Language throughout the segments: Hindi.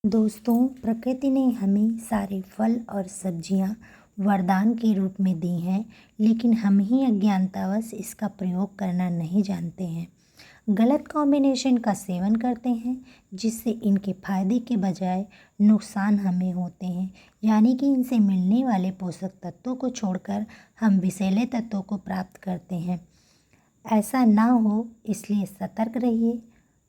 दोस्तों, प्रकृति ने हमें सारे फल और सब्जियां वरदान के रूप में दी हैं, लेकिन हम ही अज्ञानतावश इसका प्रयोग करना नहीं जानते हैं। गलत कॉम्बिनेशन का सेवन करते हैं, जिससे इनके फायदे के बजाय नुकसान हमें होते हैं। यानी कि इनसे मिलने वाले पोषक तत्वों को छोड़कर हम विषैले तत्वों को प्राप्त करते हैं। ऐसा ना हो, इसलिए सतर्क रहिए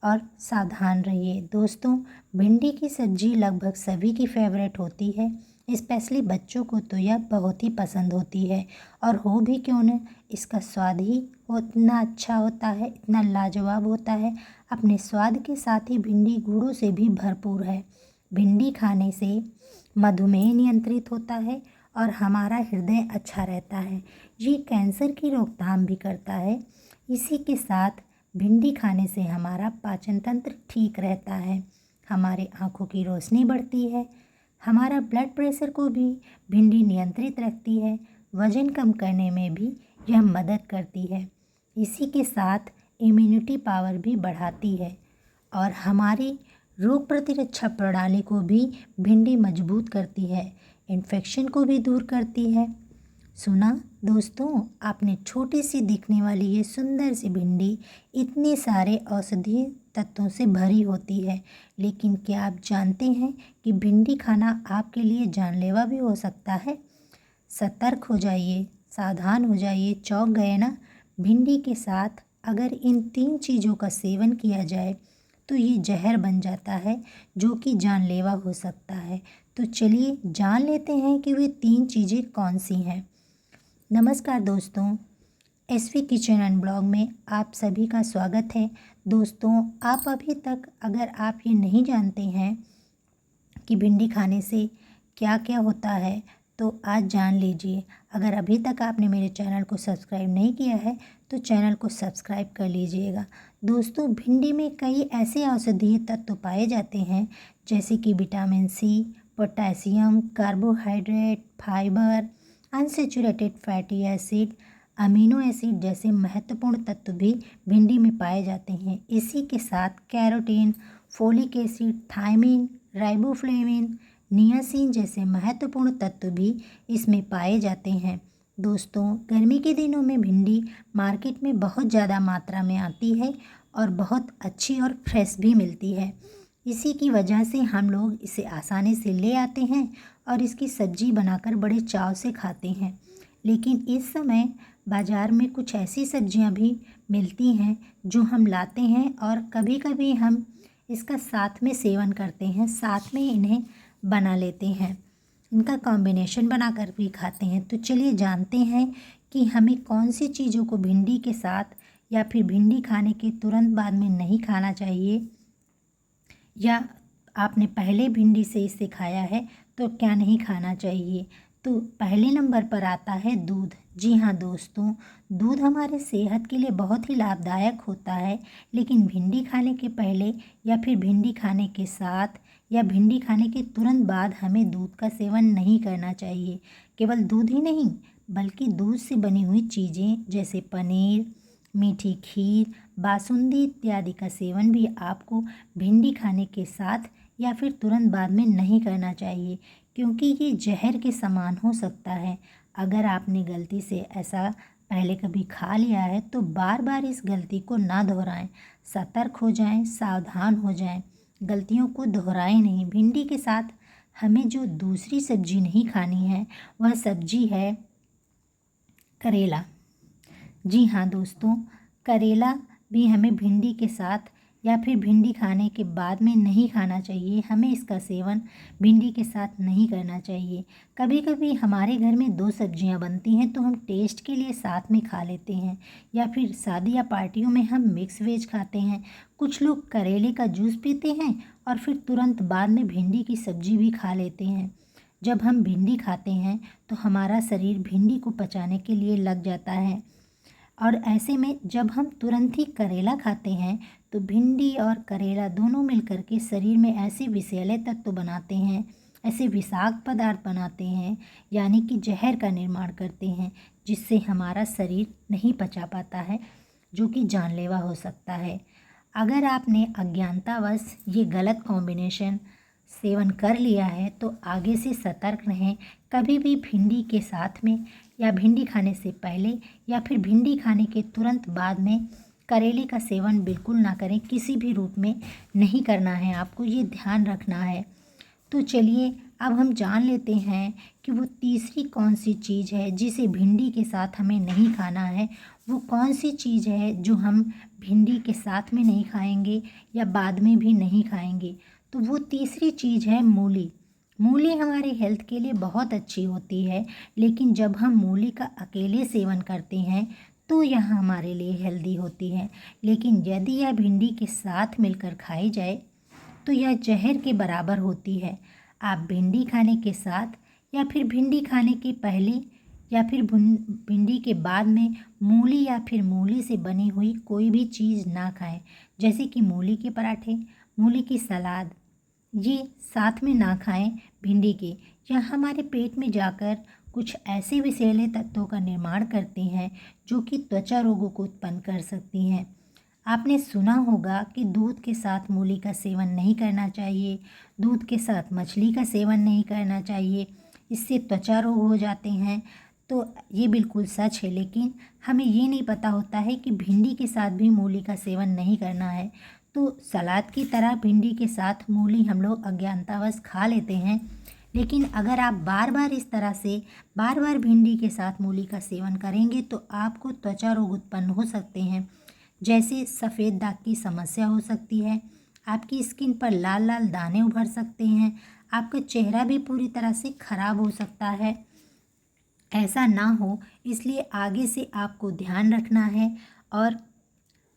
और सावधान रहिए। दोस्तों, भिंडी की सब्जी लगभग सभी की फेवरेट होती है। स्पेशली बच्चों को तो यह बहुत ही पसंद होती है, और हो भी क्यों न, इसका स्वाद ही इतना अच्छा होता है, इतना लाजवाब होता है। अपने स्वाद के साथ ही भिंडी गुणों से भी भरपूर है। भिंडी खाने से मधुमेह नियंत्रित होता है और हमारा हृदय अच्छा रहता है। ये कैंसर की रोकथाम भी करता है। इसी के साथ भिंडी खाने से हमारा पाचन तंत्र ठीक रहता है, हमारे आँखों की रोशनी बढ़ती है, हमारा ब्लड प्रेशर को भी भिंडी नियंत्रित रखती है, वज़न कम करने में भी यह मदद करती है। इसी के साथ इम्यूनिटी पावर भी बढ़ाती है और हमारी रोग प्रतिरक्षा प्रणाली को भी भिंडी मजबूत करती है, इन्फेक्शन को भी दूर करती है। सुना दोस्तों, आपने छोटी सी दिखने वाली ये सुंदर सी भिंडी इतने सारे औषधीय तत्वों से भरी होती है, लेकिन क्या आप जानते हैं कि भिंडी खाना आपके लिए जानलेवा भी हो सकता है? सतर्क हो जाइए, सावधान हो जाइए। चौंक गए ना? भिंडी के साथ अगर इन 3 चीज़ों का सेवन किया जाए तो ये जहर बन जाता है, जो कि जानलेवा हो सकता है। तो चलिए जान लेते हैं कि वे 3 चीज़ें कौन सी हैं। नमस्कार दोस्तों, एसवी किचन एंड ब्लॉग में आप सभी का स्वागत है। दोस्तों, आप अभी तक अगर आप ये नहीं जानते हैं कि भिंडी खाने से क्या क्या होता है, तो आज जान लीजिए। अगर अभी तक आपने मेरे चैनल को सब्सक्राइब नहीं किया है तो चैनल को सब्सक्राइब कर लीजिएगा। दोस्तों, भिंडी में कई ऐसे औषधीय तत्व पाए जाते हैं, जैसे कि vitamin C, potassium, carbohydrate, fibre, unsaturated fatty acid, amino acid जैसे महत्वपूर्ण तत्व भी भिंडी में पाए जाते हैं। इसी के साथ carotene, folic acid, thiamine, riboflavin, niacin जैसे महत्वपूर्ण तत्व भी इसमें पाए जाते हैं। दोस्तों, गर्मी के दिनों में भिंडी मार्केट में बहुत ज़्यादा मात्रा में आती है और बहुत अच्छी और फ्रेश भी मिलती है। इसी की वजह से हम लोग इसे आसानी से ले आते हैं और इसकी सब्जी बनाकर बड़े चाव से खाते हैं। लेकिन इस समय बाज़ार में कुछ ऐसी सब्जियां भी मिलती हैं जो हम लाते हैं और कभी कभी हम इसका साथ में सेवन करते हैं, साथ में इन्हें बना लेते हैं, इनका कॉम्बिनेशन बनाकर भी खाते हैं। तो चलिए जानते हैं कि हमें कौन सी चीज़ों को भिंडी के साथ या फिर भिंडी खाने के तुरंत बाद में नहीं खाना चाहिए, या आपने पहले भिंडी से इसे खाया है तो क्या नहीं खाना चाहिए। तो पहले नंबर पर आता है दूध। जी हाँ दोस्तों, दूध हमारे सेहत के लिए बहुत ही लाभदायक होता है, लेकिन भिंडी खाने के पहले या फिर भिंडी खाने के साथ या भिंडी खाने के तुरंत बाद हमें दूध का सेवन नहीं करना चाहिए। केवल दूध ही नहीं, बल्कि दूध से बनी हुई चीज़ें जैसे पनीर, मीठी खीर, बासुंदी इत्यादि का सेवन भी आपको भिंडी खाने के साथ या फिर तुरंत बाद में नहीं करना चाहिए, क्योंकि ये जहर के समान हो सकता है। अगर आपने गलती से ऐसा पहले कभी खा लिया है तो बार बार इस गलती को ना दोहराएं। सतर्क हो जाएं, सावधान हो जाएं, गलतियों को दोहराएं नहीं। भिंडी के साथ हमें जो दूसरी सब्जी नहीं खानी है वह सब्जी है करेला। जी हाँ दोस्तों, करेला भी हमें भिंडी के साथ या फिर भिंडी खाने के बाद में नहीं खाना चाहिए। हमें इसका सेवन भिंडी के साथ नहीं करना चाहिए। कभी कभी हमारे घर में 2 सब्जियां बनती हैं तो हम टेस्ट के लिए साथ में खा लेते हैं, या फिर शादी या पार्टियों में हम मिक्स वेज खाते हैं। कुछ लोग करेले का जूस पीते हैं और फिर तुरंत बाद में भिंडी की सब्जी भी खा लेते हैं। जब हम भिंडी खाते हैं तो हमारा शरीर भिंडी को पचाने के लिए लग जाता है, और ऐसे में जब हम तुरंत ही करेला खाते हैं तो भिंडी और करेला दोनों मिलकर के शरीर में ऐसे विषैले तत्व बनाते हैं, ऐसे विषाक्त पदार्थ बनाते हैं, यानी कि जहर का निर्माण करते हैं, जिससे हमारा शरीर नहीं पचा पाता है, जो कि जानलेवा हो सकता है। अगर आपने अज्ञानतावश ये गलत कॉम्बिनेशन सेवन कर लिया है तो आगे से सतर्क रहें। कभी भी भिंडी के साथ में या भिंडी खाने से पहले या फिर भिंडी खाने के तुरंत बाद में करेले का सेवन बिल्कुल ना करें, किसी भी रूप में नहीं करना है, आपको ये ध्यान रखना है। तो चलिए अब हम जान लेते हैं कि वो तीसरी कौन सी चीज़ है जिसे भिंडी के साथ हमें नहीं खाना है। वो कौन सी चीज़ है जो हम भिंडी के साथ में नहीं खाएंगे या बाद में भी नहीं खाएंगे। तो वो तीसरी चीज़ है मूली। मूली हमारे हेल्थ के लिए बहुत अच्छी होती है, लेकिन जब हम मूली का अकेले सेवन करते हैं तो यह हमारे लिए हेल्दी होती है, लेकिन यदि यह भिंडी के साथ मिलकर खाई जाए तो यह जहर के बराबर होती है। आप भिंडी खाने के साथ या फिर भिंडी खाने के पहले या फिर भिंडी के बाद में मूली या फिर मूली से बनी हुई कोई भी चीज़ ना खाएं, जैसे कि मूली के पराठे, मूली की सलाद, ये साथ में ना खाएं भिंडी के। यह हमारे पेट में जाकर कुछ ऐसे विषैले तत्वों का निर्माण करती हैं जो कि त्वचा रोगों को उत्पन्न कर सकती हैं। आपने सुना होगा कि दूध के साथ मूली का सेवन नहीं करना चाहिए, दूध के साथ मछली का सेवन नहीं करना चाहिए, इससे त्वचा रोग हो जाते हैं। तो ये बिल्कुल सच है, लेकिन हमें ये नहीं पता होता है कि भिंडी के साथ भी मूली का सेवन नहीं करना है। तो सलाद की तरह भिंडी के साथ मूली हम लोग अज्ञानतावश खा लेते हैं, लेकिन अगर आप बार बार इस तरह से बार बार भिंडी के साथ मूली का सेवन करेंगे तो आपको त्वचा रोग उत्पन्न हो सकते हैं, जैसे सफ़ेद दाग की समस्या हो सकती है, आपकी स्किन पर लाल लाल दाने उभर सकते हैं, आपका चेहरा भी पूरी तरह से ख़राब हो सकता है। ऐसा ना हो इसलिए आगे से आपको ध्यान रखना है और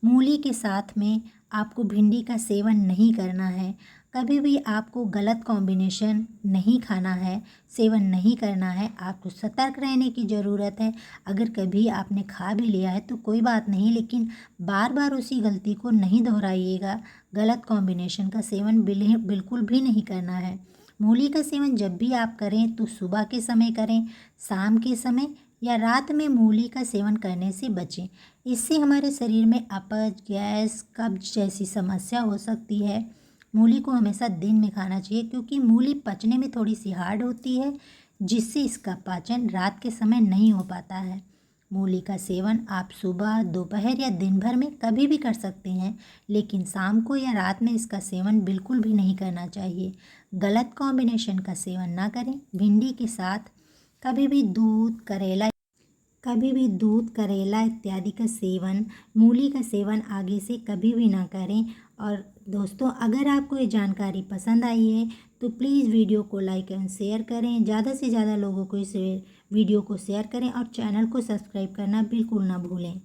मूली के साथ में आपको भिंडी का सेवन नहीं करना है। कभी भी आपको गलत कॉम्बिनेशन नहीं खाना है, सेवन नहीं करना है। आपको सतर्क रहने की ज़रूरत है। अगर कभी आपने खा भी लिया है तो कोई बात नहीं, लेकिन बार बार उसी गलती को नहीं दोहराइएगा। गलत कॉम्बिनेशन का सेवन बिल्कुल भी नहीं करना है। मूली का सेवन जब भी आप करें तो सुबह के समय करें, शाम के समय या रात में मूली का सेवन करने से बचें। इससे हमारे शरीर में अपच, गैस, कब्ज जैसी समस्या हो सकती है। मूली को हमेशा दिन में खाना चाहिए क्योंकि मूली पचने में थोड़ी सी हार्ड होती है, जिससे इसका पाचन रात के समय नहीं हो पाता है। मूली का सेवन आप सुबह, दोपहर या दिन भर में कभी भी कर सकते हैं, लेकिन शाम को या रात में इसका सेवन बिल्कुल भी नहीं करना चाहिए। गलत कॉम्बिनेशन का सेवन ना करें। भिंडी के साथ कभी भी दूध, करेला इत्यादि का सेवन, मूली का सेवन आगे से कभी भी ना करें। और दोस्तों, अगर आपको ये जानकारी पसंद आई है तो प्लीज़ वीडियो को लाइक एंड शेयर करें। ज़्यादा से ज़्यादा लोगों को इस वीडियो को शेयर करें और चैनल को सब्सक्राइब करना बिल्कुल ना भूलें।